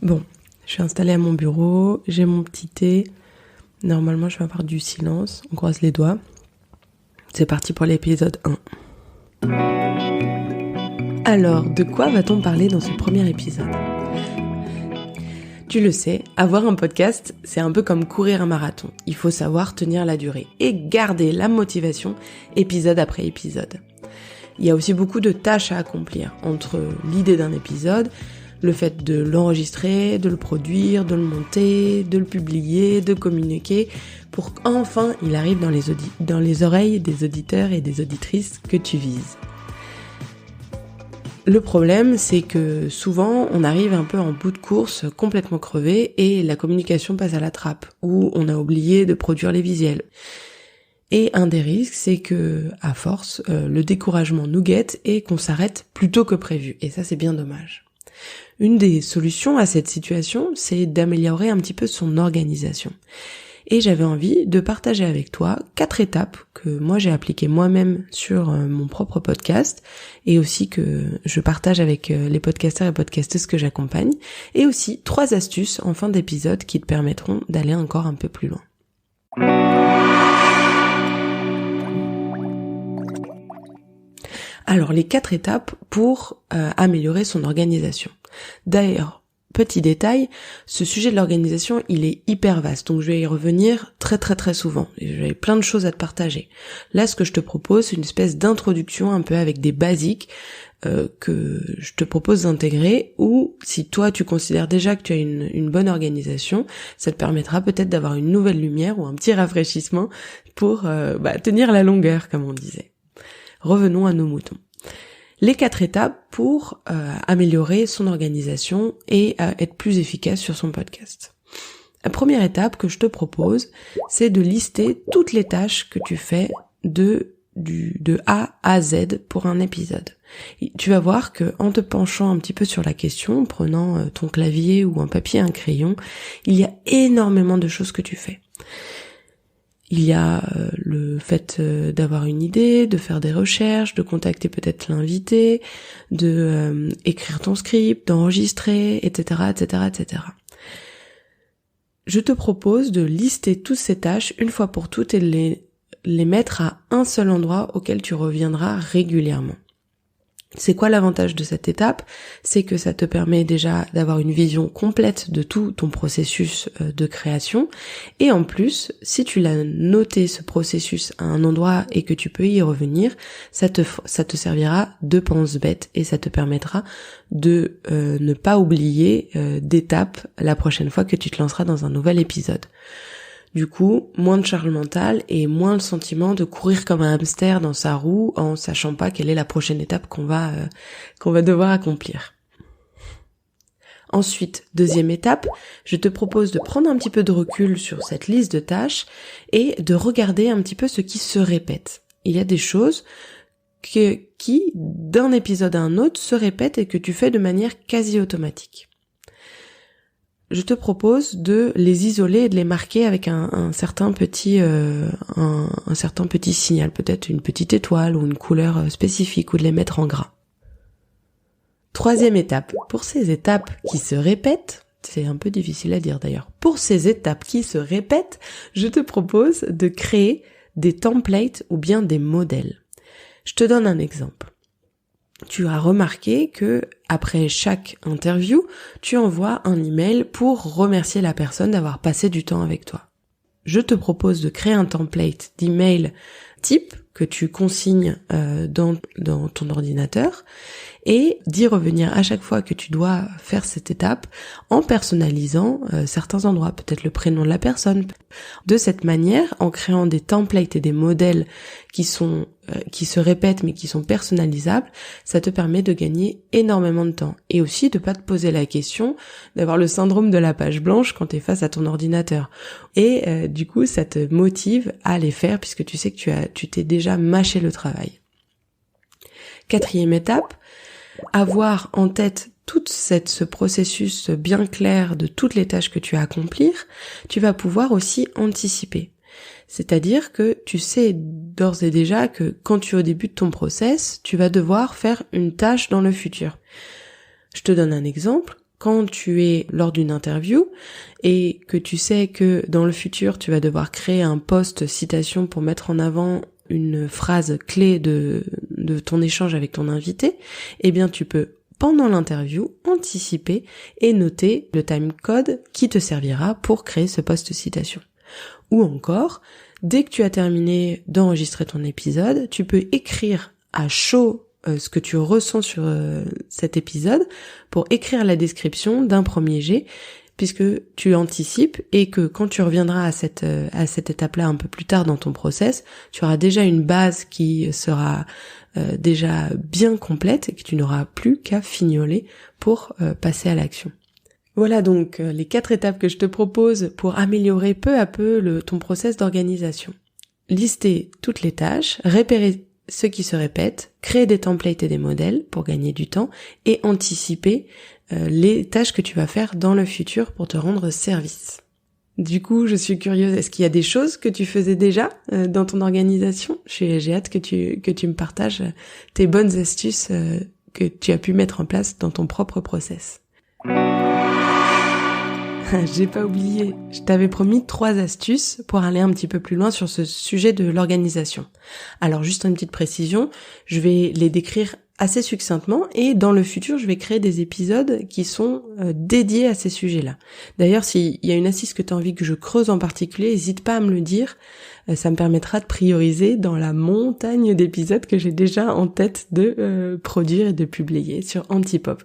Bon, je suis installée à mon bureau, j'ai mon petit thé. Normalement, je vais avoir du silence. On croise les doigts. C'est parti pour l'épisode 1. Alors, de quoi va-t-on parler dans ce premier épisode ? Tu le sais, avoir un podcast, c'est un peu comme courir un marathon. Il faut savoir tenir la durée et garder la motivation épisode après épisode. Il y a aussi beaucoup de tâches à accomplir entre l'idée d'un épisode, le fait de l'enregistrer, de le produire, de le monter, de le publier, de communiquer pour qu'enfin il arrive dans les oreilles des auditeurs et des auditrices que tu vises. Le problème, c'est que souvent, on arrive un peu en bout de course, complètement crevé, et la communication passe à la trappe, ou on a oublié de produire les visuels. Et un des risques, c'est que, à force, le découragement nous guette et qu'on s'arrête plus tôt que prévu. Et ça, c'est bien dommage. Une des solutions à cette situation, c'est d'améliorer un petit peu son organisation. Et j'avais envie de partager avec toi 4 étapes que moi j'ai appliquées moi-même sur mon propre podcast et aussi que je partage avec les podcasteurs et podcasteuses que j'accompagne, et aussi 3 astuces en fin d'épisode qui te permettront d'aller encore un peu plus loin. Alors les 4 étapes pour améliorer son organisation. D'ailleurs, petit détail, ce sujet de l'organisation, il est hyper vaste, donc je vais y revenir très souvent. J'ai plein de choses à te partager. Là, ce que je te propose, c'est une espèce d'introduction un peu avec des basiques que je te propose d'intégrer, ou si toi tu considères déjà que tu as une bonne organisation, ça te permettra peut-être d'avoir une nouvelle lumière ou un petit rafraîchissement pour tenir la longueur, comme on disait. Revenons à nos moutons. Les 4 étapes pour améliorer son organisation et être plus efficace sur son podcast. La première étape que je te propose, c'est de lister toutes les tâches que tu fais de A à Z pour un épisode. Et tu vas voir que en te penchant un petit peu sur la question, en prenant ton clavier ou un papier et un crayon, il y a énormément de choses que tu fais. Il y a le fait d'avoir une idée, de faire des recherches, de contacter peut-être l'invité, de écrire ton script, d'enregistrer, etc., etc. Je te propose de lister toutes ces tâches une fois pour toutes et de les mettre à un seul endroit auquel tu reviendras régulièrement. C'est quoi l'avantage de cette étape ? C'est que ça te permet déjà d'avoir une vision complète de tout ton processus de création, et en plus, si tu l'as noté ce processus à un endroit et que tu peux y revenir, ça te servira de pense-bête et ça te permettra de ne pas oublier d'étapes la prochaine fois que tu te lanceras dans un nouvel épisode. Du coup, moins de charge mentale et moins le sentiment de courir comme un hamster dans sa roue en sachant pas quelle est la prochaine étape qu'on va devoir accomplir. Ensuite, deuxième étape, je te propose de prendre un petit peu de recul sur cette liste de tâches et de regarder un petit peu ce qui se répète. Il y a des choses qui, d'un épisode à un autre, se répètent et que tu fais de manière quasi automatique. Je te propose de les isoler et de les marquer avec un certain petit signal, peut-être une petite étoile ou une couleur spécifique, ou de les mettre en gras. Troisième étape, pour ces étapes qui se répètent, c'est un peu difficile à dire d'ailleurs, pour ces étapes qui se répètent, je te propose de créer des templates ou bien des modèles. Je te donne un exemple. Tu as remarqué que après chaque interview, tu envoies un email pour remercier la personne d'avoir passé du temps avec toi. Je te propose de créer un template d'email type que tu consignes dans ton ordinateur et d'y revenir à chaque fois que tu dois faire cette étape en personnalisant certains endroits, peut-être le prénom de la personne. De cette manière, en créant des templates et des modèles qui se répètent mais qui sont personnalisables, ça te permet de gagner énormément de temps et aussi de pas te poser la question d'avoir le syndrome de la page blanche quand tu es face à ton ordinateur. Et du coup, ça te motive à les faire puisque tu sais que tu t'es déjà mâché le travail. Quatrième étape, avoir en tête ce processus bien clair de toutes les tâches que tu as à accomplir, tu vas pouvoir aussi anticiper. C'est-à-dire que tu sais d'ores et déjà que quand tu es au début de ton process, tu vas devoir faire une tâche dans le futur. Je te donne un exemple. quand tu es lors d'une interview et que tu sais que dans le futur tu vas devoir créer un post citation pour mettre en avant une phrase clé de ton échange avec ton invité, eh bien tu peux pendant l'interview anticiper et noter le timecode qui te servira pour créer ce post citation. Ou encore, dès que tu as terminé d'enregistrer ton épisode, tu peux écrire à chaud ce que tu ressens sur cet épisode pour écrire la description d'un premier jet, puisque tu anticipes et que quand tu reviendras à cette étape-là un peu plus tard dans ton process, tu auras déjà une base qui sera déjà bien complète et que tu n'auras plus qu'à fignoler pour passer à l'action. Voilà donc les 4 étapes que je te propose pour améliorer peu à peu ton process d'organisation. Lister toutes les tâches, repérer ce qui se répète, créer des templates et des modèles pour gagner du temps et anticiper les tâches que tu vas faire dans le futur pour te rendre service. Du coup, je suis curieuse, est-ce qu'il y a des choses que tu faisais déjà dans ton organisation ? J'ai hâte que tu me partages tes bonnes astuces que tu as pu mettre en place dans ton propre process. J'ai pas oublié, je t'avais promis 3 astuces pour aller un petit peu plus loin sur ce sujet de l'organisation. Alors juste une petite précision, je vais les décrire assez succinctement et dans le futur je vais créer des épisodes qui sont dédiés à ces sujets-là. D'ailleurs s'il y a une astuce que tu as envie que je creuse en particulier, n'hésite pas à me le dire, ça me permettra de prioriser dans la montagne d'épisodes que j'ai déjà en tête de produire et de publier sur Antipop.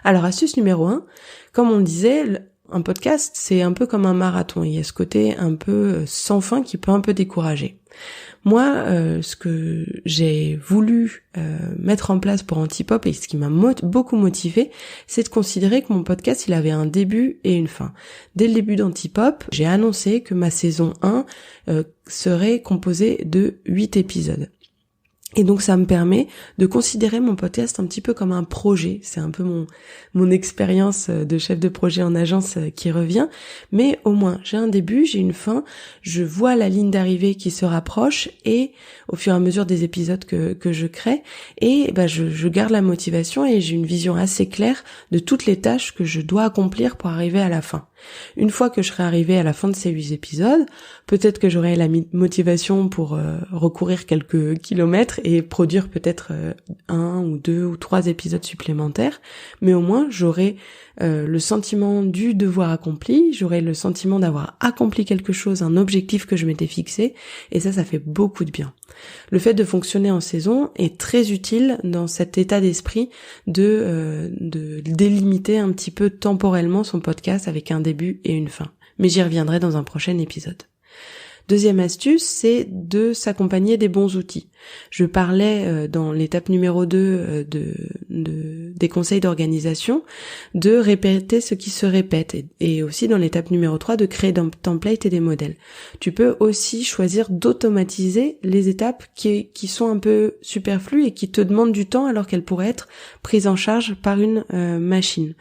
Alors astuce numéro 1, comme on le disait, un podcast, c'est un peu comme un marathon. Il y a ce côté un peu sans fin qui peut un peu décourager. Moi, ce que j'ai voulu mettre en place pour Antipop et ce qui m'a beaucoup motivée, c'est de considérer que mon podcast, il avait un début et une fin. Dès le début d'Antipop, j'ai annoncé que ma saison 1 serait composée de 8 épisodes. Et donc ça me permet de considérer mon podcast un petit peu comme un projet. C'est un peu mon expérience de chef de projet en agence qui revient. Mais au moins, j'ai un début, j'ai une fin, je vois la ligne d'arrivée qui se rapproche et au fur et à mesure des épisodes que je crée, et je garde la motivation et j'ai une vision assez claire de toutes les tâches que je dois accomplir pour arriver à la fin. Une fois que je serai arrivée à la fin de ces 8 épisodes, peut-être que j'aurai la motivation pour recourir quelques kilomètres et produire peut-être 1 ou 2 ou 3 épisodes supplémentaires, mais au moins j'aurai le sentiment du devoir accompli, j'aurai le sentiment d'avoir accompli quelque chose, un objectif que je m'étais fixé, et ça fait beaucoup de bien. Le fait de fonctionner en saison est très utile dans cet état d'esprit de délimiter un petit peu temporellement son podcast avec un début et une fin. Mais j'y reviendrai dans un prochain épisode. Deuxième astuce, c'est de s'accompagner des bons outils. Je parlais dans l'étape numéro 2 des conseils d'organisation de répéter ce qui se répète et aussi dans l'étape numéro 3 de créer des templates et des modèles. Tu peux aussi choisir d'automatiser les étapes qui sont un peu superflues et qui te demandent du temps alors qu'elles pourraient être prises en charge par une machine.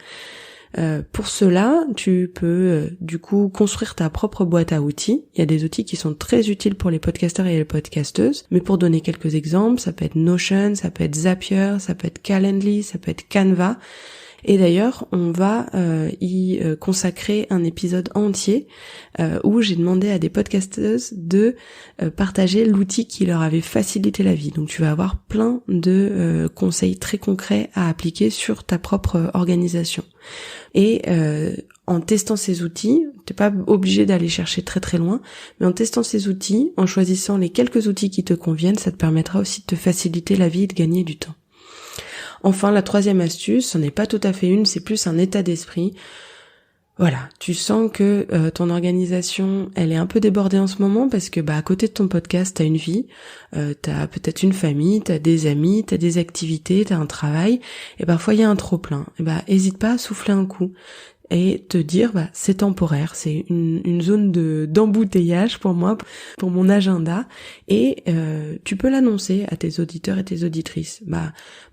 Pour cela, tu peux du coup construire ta propre boîte à outils. Il y a des outils qui sont très utiles pour les podcasteurs et les podcasteuses, mais pour donner quelques exemples, ça peut être Notion, ça peut être Zapier, ça peut être Calendly, ça peut être Canva. Et d'ailleurs, on va y consacrer un épisode entier où j'ai demandé à des podcasteuses de partager l'outil qui leur avait facilité la vie. Donc tu vas avoir plein de conseils très concrets à appliquer sur ta propre organisation. Et en testant ces outils, t'es pas obligé d'aller chercher très très loin, mais en testant ces outils, en choisissant les quelques outils qui te conviennent, ça te permettra aussi de te faciliter la vie et de gagner du temps. Enfin, la troisième astuce, ce n'est pas tout à fait une, c'est plus un état d'esprit. Voilà, tu sens que ton organisation, elle est un peu débordée en ce moment parce que à côté de ton podcast, t'as une vie, t'as peut-être une famille, t'as des amis, t'as des activités, t'as un travail, et parfois il y a un trop-plein. Et hésite pas à souffler un coup et te dire c'est temporaire, c'est une zone d'embouteillage pour moi, pour mon agenda, et tu peux l'annoncer à tes auditeurs et tes auditrices.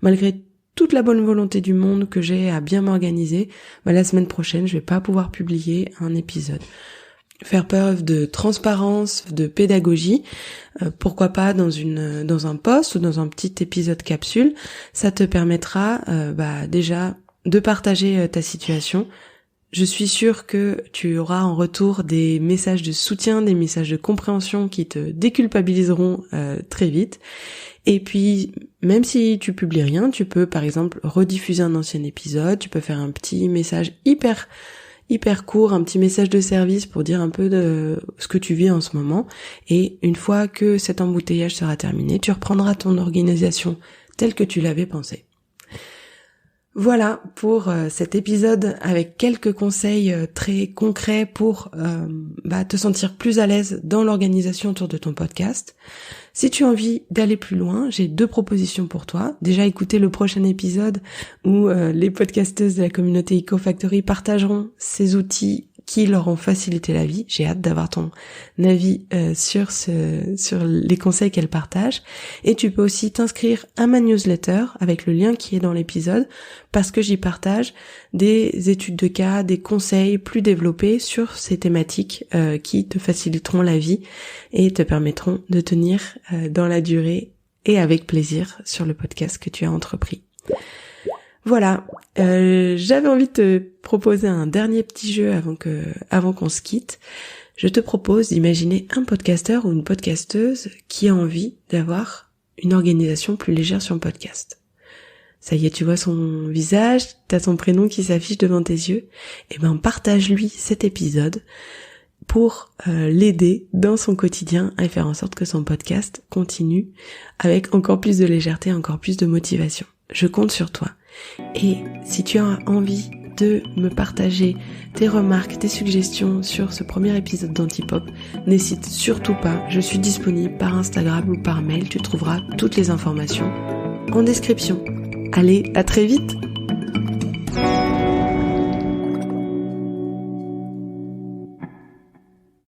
Malgré toute la bonne volonté du monde que j'ai à bien m'organiser, la semaine prochaine, je vais pas pouvoir publier un épisode. Faire preuve de transparence, de pédagogie, pourquoi pas dans un post ou dans un petit épisode capsule, ça te permettra déjà de partager ta situation. Je suis sûre que tu auras en retour des messages de soutien, des messages de compréhension qui te déculpabiliseront très vite. Et puis, même si tu publies rien, tu peux par exemple rediffuser un ancien épisode, tu peux faire un petit message hyper court, un petit message de service pour dire un peu de ce que tu vis en ce moment. Et une fois que cet embouteillage sera terminé, tu reprendras ton organisation telle que tu l'avais pensée. Voilà pour cet épisode avec quelques conseils très concrets pour te sentir plus à l'aise dans l'organisation autour de ton podcast. Si tu as envie d'aller plus loin, j'ai 2 propositions pour toi. Déjà, écouter le prochain épisode où les podcasteuses de la communauté EcoFactory partageront ces outils qui leur ont facilité la vie. J'ai hâte d'avoir ton avis sur les conseils qu'elles partagent. Et tu peux aussi t'inscrire à ma newsletter avec le lien qui est dans l'épisode parce que j'y partage des études de cas, des conseils plus développés sur ces thématiques qui te faciliteront la vie et te permettront de tenir dans la durée et avec plaisir sur le podcast que tu as entrepris. Voilà, j'avais envie de te proposer un dernier petit jeu avant qu'on se quitte. Je te propose d'imaginer un podcasteur ou une podcasteuse qui a envie d'avoir une organisation plus légère sur le podcast. Ça y est, tu vois son visage, t'as son prénom qui s'affiche devant tes yeux. Eh ben, partage-lui cet épisode pour l'aider dans son quotidien à faire en sorte que son podcast continue avec encore plus de légèreté, encore plus de motivation. Je compte sur toi. Et si tu as envie de me partager tes remarques, tes suggestions sur ce premier épisode d'Antipop, n'hésite surtout pas, je suis disponible par Instagram ou par mail, tu trouveras toutes les informations en description. Allez, à très vite!